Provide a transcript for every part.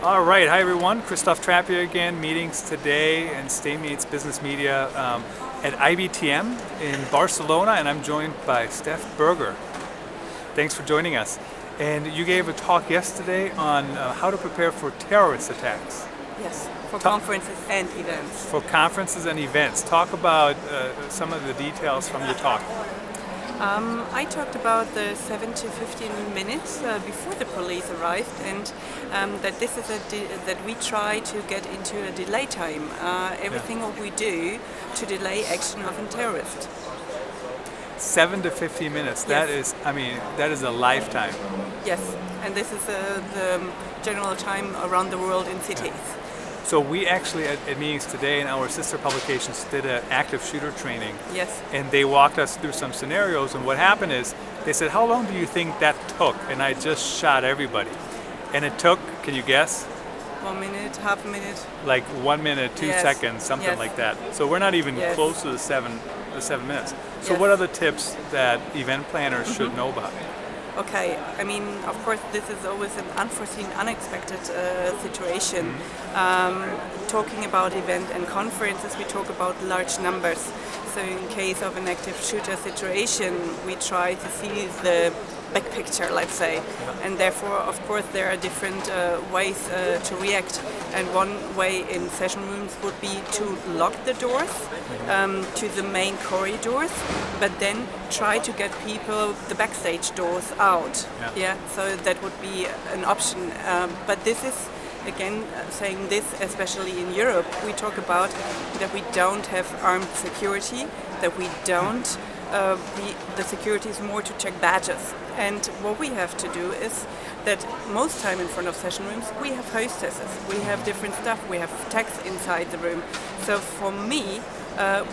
All right, hi everyone. Christoph Trappe again. Meetings today and Stay Meets Business Media at IBTM in Barcelona, and I'm joined by Steff Berger. Thanks for joining us. And you gave a talk yesterday on how to prepare for terrorist attacks. Yes, for conferences and events. For conferences and events. Talk about some of the details from your talk. I talked about the 7 to 15 minutes before the police arrived, and that this is that we try to get into a delay time. Everything what we do to delay action of a terrorist. 7 to 15 minutes. Yes. That is a lifetime. Yes, and this is the general time around the world in cities. Yeah. So we actually at meetings today in our sister publications did an active shooter training. Yes. And they walked us through some scenarios, and what happened is they said, how long do you think that took? And I just shot everybody. And it took, can you guess? 1 minute, half a minute. Like 1 minute, 2 Yes. seconds, something Yes. like that. So we're not even Yes. close to the seven minutes. So Yes. what are the tips that event planners should know about? Okay, of course, this is always an unforeseen, unexpected situation. Talking about event and conferences, we talk about large numbers. So in case of an active shooter situation, we try to see the big picture, let's say. And therefore, of course, there are different ways to react. And one way in session rooms would be to lock the doors to the main corridors, but then try to get people the backstage doors out. Yeah, so that would be an option. But this is, again, saying this, especially in Europe, we talk about that we don't have armed security, that we don't. The security is more to check badges. And what we have to do is that most time in front of session rooms we have hostesses, we have different stuff, we have techs inside the room. So for me,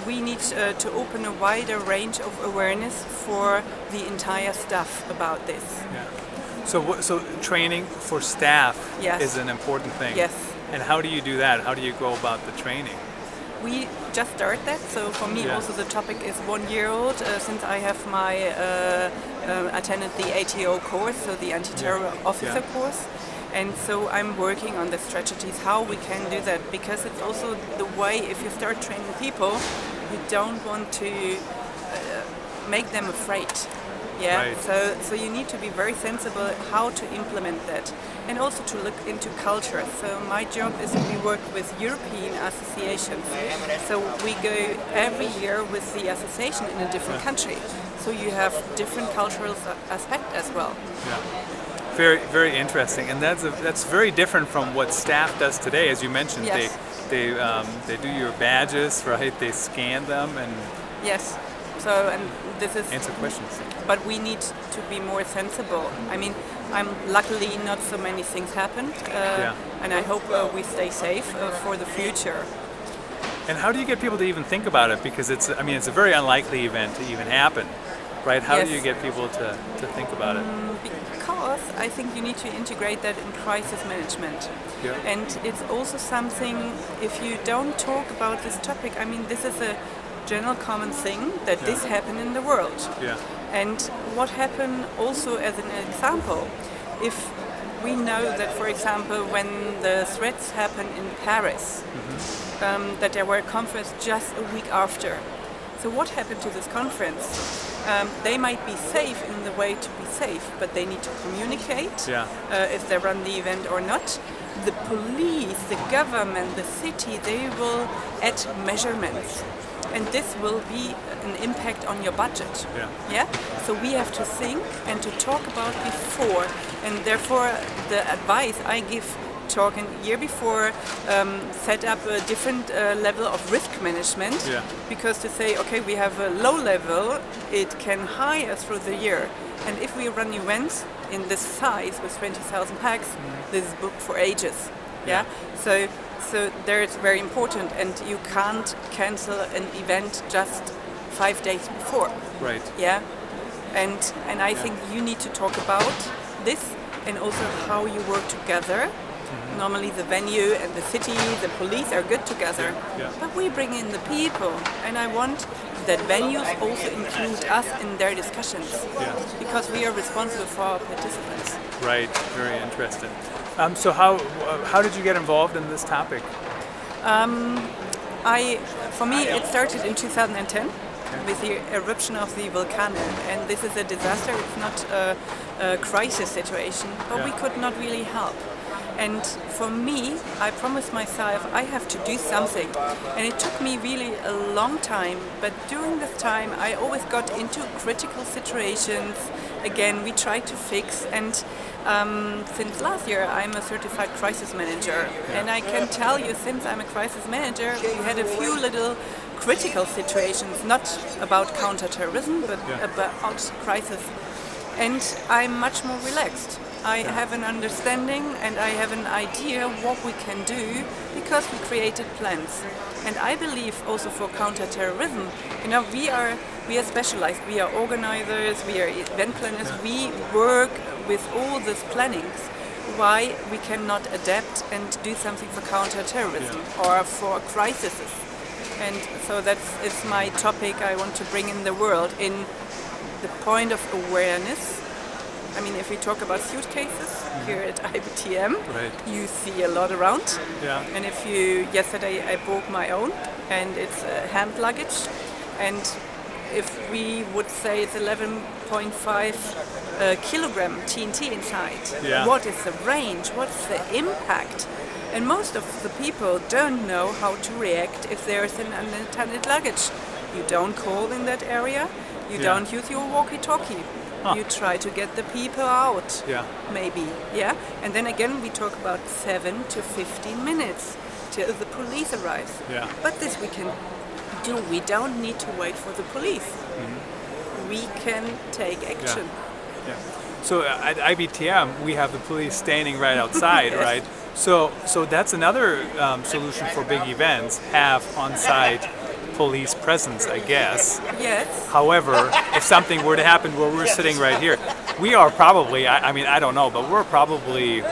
we need to open a wider range of awareness for the entire staff about this. Yeah. So training for staff Yes. is an important thing. Yes. And how do you do that? How do you go about the training? We just started that, so for me also the topic is 1 year old since I have attended the ATO course, so the anti-terror officer course, and so I'm working on the strategies how we can do that, because it's also the way, if you start training people, you don't want to make them afraid. Yeah, Right. so you need to be very sensible how to implement that, and also to look into culture. So my job is we work with European associations. So we go every year with the association in a different country. So you have different cultural aspect as well. Yeah. Very, very interesting, and that's very different from what staff does today. As you mentioned, Yes. they do your badges, right? They scan them and Yes. So and this is answer questions. But we need to be more sensible. I'm luckily not so many things happened, and I hope we stay safe for the future. And how do you get people to even think about it? Because it's a very unlikely event to even happen, right? How do you get people to think about it? Because I think you need to integrate that in crisis management. Yeah. And it's also something, if you don't talk about this topic, this is a general common thing that this happened in the world. Yeah. And what happened also as an example, if we know that, for example, when the threats happened in Paris, that there were a conference just a week after. So what happened to this conference? They might be safe in the way to be safe, but they need to communicate if they run the event or not. The police, the government, the city, they will add measurements. And this will be an impact on your budget. Yeah. So we have to think and to talk about before, and therefore the advice I give talking year before, set up a different level of risk management. Because to say, okay, we have a low level, it can higher through the year. And if we run events in this size with 20,000 packs, this is booked for ages. Yeah. So there it's very important, and you can't cancel an event just 5 days before. Right. Yeah, and I think you need to talk about this, and also how you work together. Normally the venue and the city, the police are good together, but we bring in the people, and I want that venues also include us in their discussions, because we are responsible for our participants. Right, very interesting. So how did you get involved in this topic? For me, it started in 2010 with the eruption of the volcano, and this is a disaster. It's not a crisis situation, but we could not really help. And for me, I promised myself I have to do something. And it took me really a long time, but during this time I always got into critical situations. Again, we tried to fix, and since last year I'm a certified crisis manager. And I can tell you, since I'm a crisis manager, we had a few little critical situations, not about counterterrorism, but about crisis. And I'm much more relaxed. I have an understanding and I have an idea what we can do because we created plans. And I believe also for counterterrorism, we are specialized. We are organizers, we are event planners, we work with all these plannings. Why we cannot adapt and do something for counterterrorism or for crises? And so it's my topic I want to bring in the world, in the point of awareness. I mean, if we talk about suitcases here at IBTM, you see a lot around. Yeah. And yesterday I bought my own, and it's hand luggage. And if we would say it's 11.5 kilogram TNT inside, what is the range? What's the impact? And most of the people don't know how to react if there's an unattended luggage. You don't call in that area. You don't use your walkie-talkie. You try to get the people out, maybe, and then again we talk about 7 to 15 minutes till the police arrives. But this we can do. We don't need to wait for the police. We can take action. So at IBTM we have the police standing right outside, right? So that's another solution for big events. Have on-site police presence, I guess. Yes. However, if something were to happen where we're sitting right here, we are probably, I don't know, but we're probably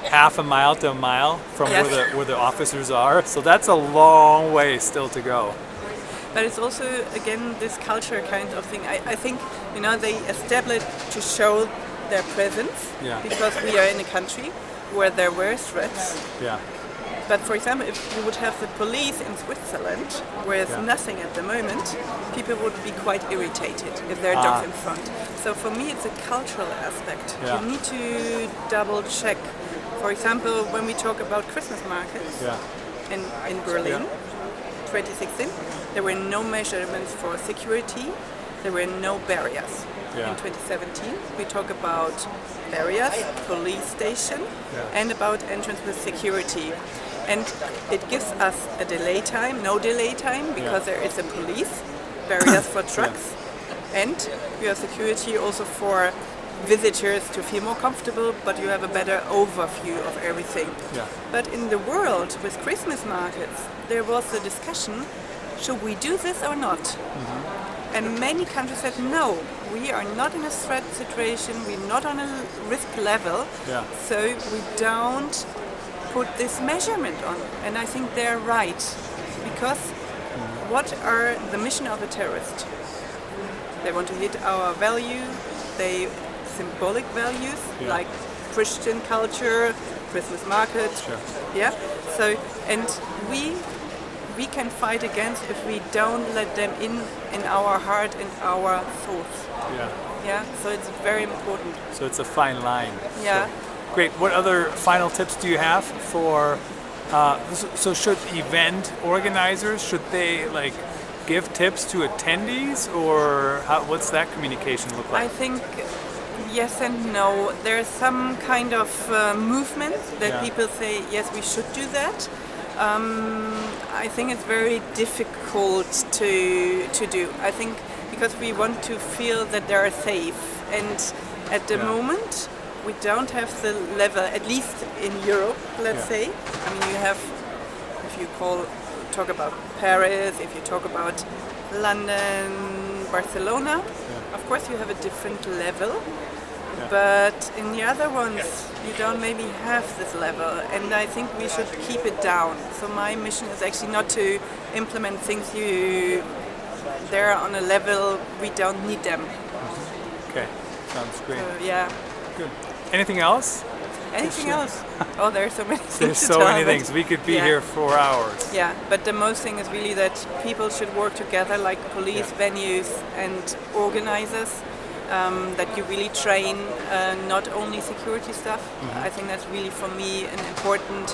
half a mile to a mile from where the officers are. So that's a long way still to go. But it's also, again, this culture kind of thing. I think, they established to show their presence because we are in a country where there were threats. But for example, if you would have the police in Switzerland, where there's nothing at the moment, people would be quite irritated if there are dogs in front. So for me, it's a cultural aspect. You need to double check. For example, when we talk about Christmas markets in Berlin, 2016, there were no measurements for security. There were no barriers. In 2017, we talk about barriers, police station, and about entrance with security. And it gives us a no delay time, because there is a police, barriers for trucks, and we have security also for visitors to feel more comfortable, but you have a better overview of everything. But in the world, with Christmas markets, there was a discussion, should we do this or not? And many countries said, no, we are not in a threat situation, we're not on a risk level, so we don't put this measurement on. And I think they're right, because what are the mission of a terrorist? They want to hit our value, symbolic values, like Christian culture, Christmas market, so, and we can fight against if we don't let them in our heart and our thoughts. So it's very important. So it's a fine line. So, great. What other final tips do you have for? So should event organizers, should they give tips to attendees, or what's that communication look like? I think yes and no. There's some kind of movement that people say yes, we should do that. I think it's very difficult to do. I think because we want to feel that they are safe, and at the moment we don't have the level, at least in Europe, let's say. I mean, you have, if you talk about Paris, if you talk about London, Barcelona, of course you have a different level. But in the other ones, you don't maybe have this level, and I think we should keep it down. So my mission is actually not to implement things they're on a level we don't need them. Okay, sounds great. So, Good. Anything else? Anything else? Oh, there are so many things There's to so tell, many but- things. We could be Yeah. here for hours. Yeah, but the most thing is really that people should work together, like police, venues, and organizers. That you really train not only security stuff. I think that's really for me an important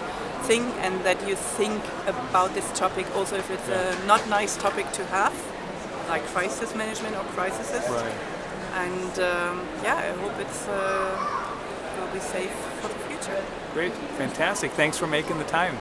thing, and that you think about this topic also if it's a not nice topic to have, like crisis management or crises. Right. And I hope it's will be safe for the future. Great. Fantastic. Thanks for making the time.